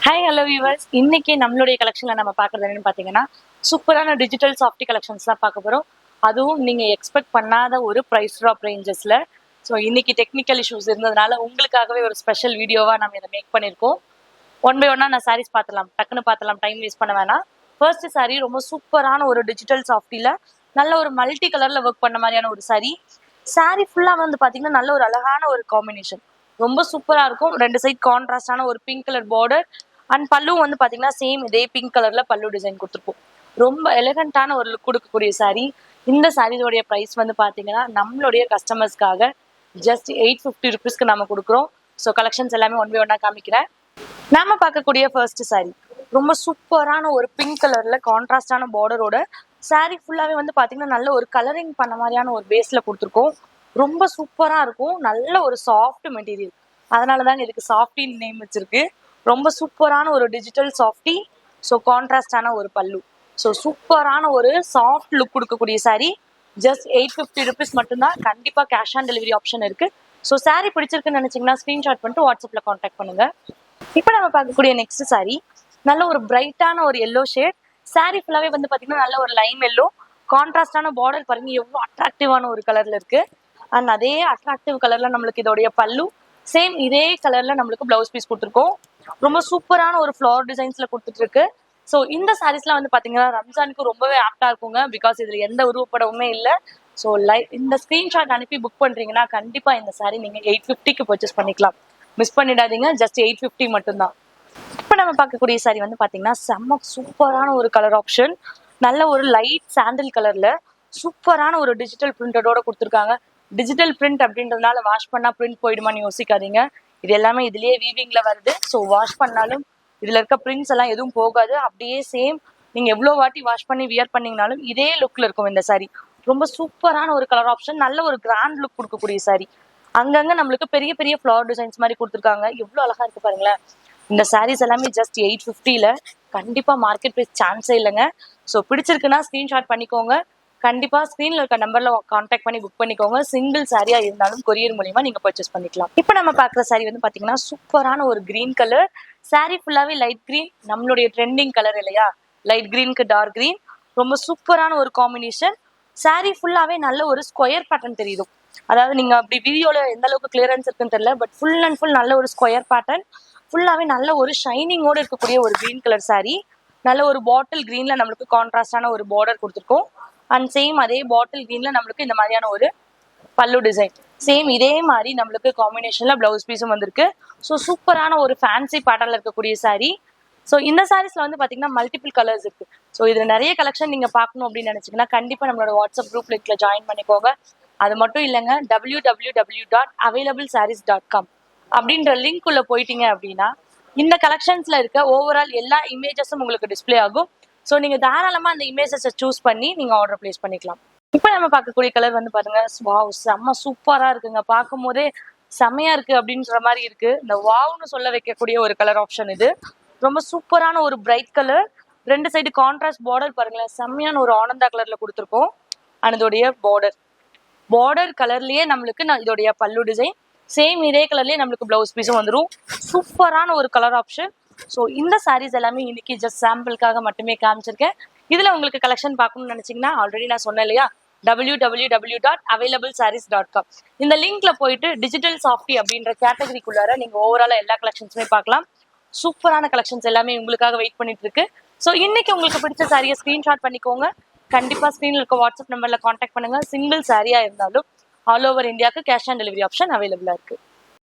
Hi hello viewers, இன்னைக்கு நம்மளுடைய கலெக்ஷன்ல நம்ம பார்க்குறது என்னன்னு பார்த்தீங்கன்னா சூப்பரான டிஜிட்டல் சாஃப்டி கலெக்ஷன்ஸ் தான் பார்க்க போகிறோம். அதுவும் நீங்கள் எக்ஸ்பெக்ட் பண்ணாத ஒரு ப்ரைஸ் ட்ராப் ரேஞ்சஸில். ஸோ இன்னைக்கு டெக்னிக்கல் இஷ்யூஸ் இருந்ததுனால உங்களுக்காகவே ஒரு ஸ்பெஷல் வீடியோவாக நம்ம இதை மேக் பண்ணியிருக்கோம். ஒன் பை ஒன்னா நான் சாரீஸ் பார்த்துலாம், டக்குன்னு பார்த்துலாம், டைம் வேஸ்ட் பண்ண வேணாம். ஃபர்ஸ்ட் சாரீ ரொம்ப சூப்பரான ஒரு டிஜிட்டல் சாஃப்டியில் நல்ல ஒரு மல்டி கலரில் ஒர்க் பண்ண மாதிரியான ஒரு சாரீ. சாரீ ஃபுல்லாக வந்து பார்த்தீங்கன்னா நல்ல ஒரு அழகான ஒரு காம்பினேஷன், ரொம்ப சூப்பராக இருக்கும். ரெண்டு சைட் கான்ட்ராஸ்டான ஒரு பிங்க் கலர் பார்டர் அண்ட் பல்லு வந்து பார்த்தீங்கன்னா சேம் இதே பிங்க் கலரில் பல்லு டிசைன் கொடுத்துருப்போம். ரொம்ப எலிகண்டான ஒரு லுக் கொடுக்கக்கூடிய சாரீ. இந்த சாரீஸோடைய ப்ரைஸ் வந்து பார்த்தீங்கன்னா நம்மளுடைய கஸ்டமர்ஸ்க்காக ஜஸ்ட் 850 ருபீஸ்க்கு நம்ம கொடுக்குறோம். ஸோ கலெக்ஷன்ஸ் எல்லாமே ஒன் பை ஒன்னா காமிக்கிறேன். நாம பார்க்கக்கூடிய ஃபர்ஸ்ட் சாரீ ரொம்ப சூப்பரான ஒரு பிங்க் கலர்ல கான்ட்ராஸ்டான பார்டரோட சாரீ ஃபுல்லாவே வந்து பாத்தீங்கன்னா நல்ல ஒரு கலரிங் பண்ண மாதிரியான ஒரு பேஸ்ல கொடுத்துருக்கோம். ரொம்ப சூப்பரா இருக்கும், நல்ல ஒரு சாஃப்ட் மெட்டீரியல், அதனாலதாங்க இதுக்கு சாஃப்டின்னு நேம் வச்சிருக்கு. ரொம்ப சூப்பரான ஒரு டிஜிட்டல் சாஃப்டி. ஸோ கான்ட்ராஸ்டான ஒரு பல்லு. ஸோ சூப்பரான ஒரு சாஃப்ட் லுக் கொடுக்கக்கூடிய சாரீ. ஜஸ்ட் 850 ருபீஸ் மட்டும்தான். கண்டிப்பா கேஷ் ஆன் டெலிவரி ஆப்ஷன் இருக்கு. ஸோ சாரீ பிடிச்சிருக்குன்னு நினைச்சீங்கன்னா ஸ்கிரீன்ஷாட் பண்ணிட்டு வாட்ஸ்அப்ல கான்டாக்ட் பண்ணுங்க. இப்போ நம்ம பார்க்கக்கூடிய நெக்ஸ்ட் சாரீ நல்ல ஒரு பிரைட்டான ஒரு எல்லோ ஷேட். சாரீ ஃபுல்லாவே வந்து பாத்தீங்கன்னா நல்ல ஒரு லைம் எல்லோ கான்ட்ராஸ்டான பார்டர். பாருங்க எவ்வளோ அட்ராக்டிவான ஒரு கலர்ல இருக்கு. அண்ட் அதே அட்ராக்டிவ் கலர்ல நம்மளுக்கு இதோடைய பல்லு, சேம் இதே கலர்ல நம்மளுக்கு பிளவுஸ் பீஸ் கொடுத்துருக்கோம். ரொம்ப சூப்பரான ஒரு ஃப்ளவர் டிசைன்ஸ்ல கொடுத்துட்டு இருக்கு. ஸோ இந்த சாரீஸ்லாம் வந்து பாத்தீங்கன்னா ரம்ஜானுக்கு ரொம்பவே ஆப்டா இருக்குங்க. பிகாஸ் இதுல எந்த உருவப்படவுமே இல்லை. ஸோ இந்த ஸ்கிரீன்ஷாட் அனுப்பி புக் பண்றீங்கன்னா கண்டிப்பா இந்த சாரீ நீங்க 850க்கு பர்ச்சேஸ் பண்ணிக்கலாம். மிஸ் பண்ணிடாதீங்க, ஜஸ்ட் 850 மட்டும்தான். இப்போ நம்ம பார்க்கக்கூடிய சாரீ வந்து பாத்தீங்கன்னா செம்ம சூப்பரான ஒரு கலர் ஆப்ஷன். நல்ல ஒரு லைட் சாண்டில் கலர்ல சூப்பரான ஒரு டிஜிட்டல் பிரிண்டடோட கொடுத்துருக்காங்க. டிஜிட்டல் பிரிண்ட் அப்படின்றதுனால வாஷ் பண்ணா பிரிண்ட் போயிடுமான்னு யோசிக்காதீங்க. இது எல்லாமே இதுலயே வீவிங்ல வருது. ஸோ வாஷ் பண்ணாலும் இதுல இருக்க பிரிண்ட்ஸ் எல்லாம் எதுவும் போகாது. அப்படியே சேம் நீங்க எவ்வளவு வாட்டி வாஷ் பண்ணி வியர் பண்ணீங்கனாலும் இதே லுக்ல இருக்கும் இந்த சாரீ. ரொம்ப சூப்பரான ஒரு கலர் ஆப்ஷன், நல்ல ஒரு கிராண்ட் லுக் கொடுக்கக்கூடிய சாரீ. அங்கங்க நம்மளுக்கு பெரிய பெரிய ஃபிளவர் டிசைன்ஸ் மாதிரி கொடுத்துருக்காங்க. எவ்வளவு அழகா இருக்கு பாருங்களேன். இந்த சாரீஸ் எல்லாமே ஜஸ்ட் 850ல. கண்டிப்பா மார்க்கெட் பிரைஸ் சான்ஸே இல்லைங்க. ஸோ பிடிச்சிருக்குன்னா ஸ்கிரீன்ஷாட் பண்ணிக்கோங்க. கண்டிப்பா ஸ்கிரீன்ல இருக்க நம்பர்ல கான்டாக்ட் பண்ணி புக் பண்ணிக்கோங்க. சிங்கிள் சாரியா இருந்தாலும் கொரியர் மூலியமா நீங்க பர்ச்சேஸ் பண்ணிக்கலாம். இப்போ நம்ம பாக்குற சாரி வந்து பாத்தீங்கன்னா சூப்பரான ஒரு கிரீன் கலர். சாரி ஃபுல்லாவே லைட் கிரீன், நம்மளுடைய ட்ரெண்டிங் கலர் இல்லையா, லைட் கிரீனுக்கு டார்க் கிரீன். ரொம்ப சூப்பரான ஒரு காம்பினேஷன். சாரி ஃபுல்லாவே நல்ல ஒரு ஸ்கொயர் பேட்டர்ன் தெரியுது. அதாவது நீங்க அப்படி வீடியோல எந்த அளவுக்கு கிளியரன்ஸ் இருக்குன்னு தெரியல, பட் ஃபுல் அண்ட் ஃபுல் நல்ல ஒரு ஸ்கொயர் பேட்டர்ன். ஃபுல்லாவே நல்ல ஒரு ஷைனிங்கோட இருக்கக்கூடிய ஒரு கிரீன் கலர் சாரி. நல்ல ஒரு பாட்டில் கிரீன்ல நம்மளுக்கு கான்ட்ராஸ்டான ஒரு பார்டர் கொடுத்துருக்கோம். அண்ட் சேம் அதே பாட்டில் கிரீன்ல நம்மளுக்கு இந்த மாதிரியான ஒரு பல்லு டிசைன். சேம் இதே மாதிரி நம்மளுக்கு காம்பினேஷன்ல பிளவுஸ் பீஸும் வந்திருக்கு. ஸோ சூப்பரான ஒரு ஃபேன்சி பேட்டர்ன்ல இருக்கக்கூடிய சாரீ. ஸோ இந்த சாரீஸ்ல வந்து பாத்தீங்கன்னா மல்டிபிள் கலர்ஸ் இருக்கு. ஸோ இதுல நிறைய கலெக்ஷன் நீங்க பார்க்கணும் அப்படின்னு நினைச்சீங்கன்னா கண்டிப்பா நம்மளோட வாட்ஸ்அப் குரூப் லிங்க்ல ஜாயின் பண்ணிக்கோங்க. அது மட்டும் இல்லைங்க, www.availablesarees.com அப்படின்ற லிங்க் உள்ள போயிட்டீங்க அப்படின்னா இந்த கலெக்ஷன்ஸ்ல இருக்க ஓவரால் எல்லா இமேஜஸும் உங்களுக்கு டிஸ்பிளே ஆகும். ஸோ நீங்க தாராளமா அந்த இமேஜஸை சூஸ் பண்ணி நீங்க ஆர்டர் பிளேஸ் பண்ணிக்கலாம். இப்போ நம்ம பார்க்கக்கூடிய கலர் வந்து பாருங்க, வாவ் செம்ம சூப்பரா இருக்குங்க. பார்க்கும் போதே செம்மையா இருக்கு அப்படின்ற மாதிரி இருக்கு. இந்த வாவ்னு சொல்ல வைக்கக்கூடிய ஒரு கலர் ஆப்ஷன் இது. ரொம்ப சூப்பரான ஒரு பிரைட் கலர். ரெண்டு சைடு கான்ட்ராஸ்ட் பார்டர் பாருங்களேன், செம்மையான ஒரு ஆனந்தா கலர்ல கொடுத்துருக்கோம். அண்ட் இதோடைய பார்டர் கலர்லயே நம்மளுக்கு இதோடைய பல்லு டிசைன், சேம் இதே கலர்லயே நம்மளுக்கு பிளவுஸ் பீஸும் வந்துடும். சூப்பரான ஒரு கலர் ஆப்ஷன். ஸோ இந்த சாரீஸ் எல்லாமே இன்னைக்கு ஜஸ்ட் சாம்பிளுக்காக மட்டுமே காமிச்சிருக்கேன். இதுல உங்களுக்கு கலெக்ஷன் பார்க்கணும்னு நினைச்சீங்கன்னா ஆல்ரெடி நான் சொன்னேன் இல்லையா, www.availablesarees.com இந்த லிங்க்ல போயிட்டு டிஜிட்டல் சாஃப்டி அப்படின்ற கேட்டகரிக்குள்ளார நீங்க ஓவராலா எல்லா கலெக்ஷன்ஸுமே பார்க்கலாம். சூப்பரான கலெக்ஷன்ஸ் எல்லாமே உங்களுக்காக வெயிட் பண்ணிட்டு இருக்கு. ஸோ இன்னைக்கு உங்களுக்கு பிடிச்ச சாரியை ஸ்கிரீன்ஷாட் பண்ணிக்கோங்க. கண்டிப்பா ஸ்கிரீன்ல இருக்க வாட்ஸ்அப் நம்பர்ல கான்டாக்ட் பண்ணுங்க. சிங்கிள் சாரியா இருந்தாலும் ஆல் ஓவர் இந்தியாவுக்கு கேஷ் ஆன் டெலிவரி ஆப்ஷன் அவைலபிளா இருக்கு.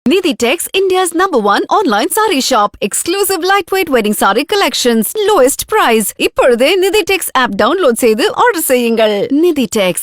Niditex, India's #1 online saree shop. Exclusive lightweight wedding saree collections. Lowest price. இப்பொழுதே Niditex app download செய்து order செய்யுங்கள். Niditex.